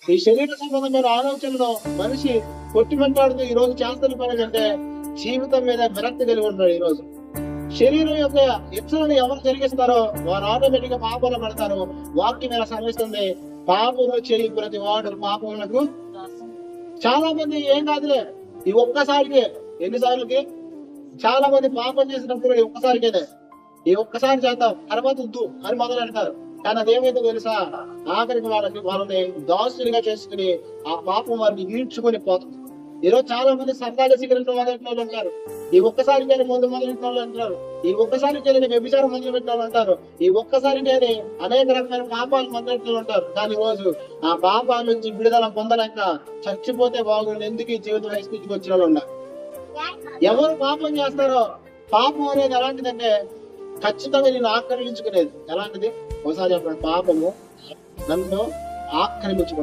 ఈ శరీర సంబంధమైన ఆలోచనలో మనిషి కొట్టిమంటాడుతూ ఈ రోజు చేస్తున్న పని అంటే జీవితం మీద విరక్తి కలిగి ఉంటాడు. ఈ రోజు శరీరం యొక్క ఇచ్చలను ఎవరు జరిగిస్తారో వారు ఆటోమేటిక్ గా పాపంలో పడతారు. వాక్యం ఇలా శ్రమిస్తుంది, పాపము చేయి ప్రతి వాడు పాపములకు. చాలా మంది ఏం కాదులే ఈ ఒక్కసారికి, ఎన్నిసార్లకి చాలా మంది పాపం చేసినప్పుడు ఈ ఒక్కసారికేనే, ఈ ఒక్కసారి చేద్దాం తర్వాత వద్దు అని మొదలు పెడతారు. కానీ అదేమైతే తెలుసా, ఆఖరికి వాళ్ళని దాసులుగా చేసుకుని ఆ పాపం వారిని ఈడ్చుకొని పోతుంది. ఈరోజు చాలా మంది సరదాగా సిగరెట్ మొదలెట్టిన వాళ్ళు ఉంటారు, ఈ ఒక్కసారికే ముందు మొదలెట్టిన వాళ్ళు అంటారు, ఈ ఒక్కసారికే వ్యభిచారం మొదలు పెట్టిన వాళ్ళు అంటారు, ఈ ఒక్కసారికే అనేక రకమైన పాపాలు మొదలెట్టిన ఉంటారు. కానీ రోజు ఆ పాపాల నుంచి విడుదల పొందలేక చచ్చిపోతే బాగుంది, ఎందుకు ఈ జీవితం స్థితికి వచ్చిన వాళ్ళు ఉన్నారు. ఎవరు పాపం చేస్తారో, పాపం అనేది ఎలాంటిదంటే ఖచ్చితంగా నేను ఆక్రమించుకునేది. ఎలాంటిది ఒకసారి చెప్పండి, పాపము నన్ను ఆక్రమించుకుంటాను.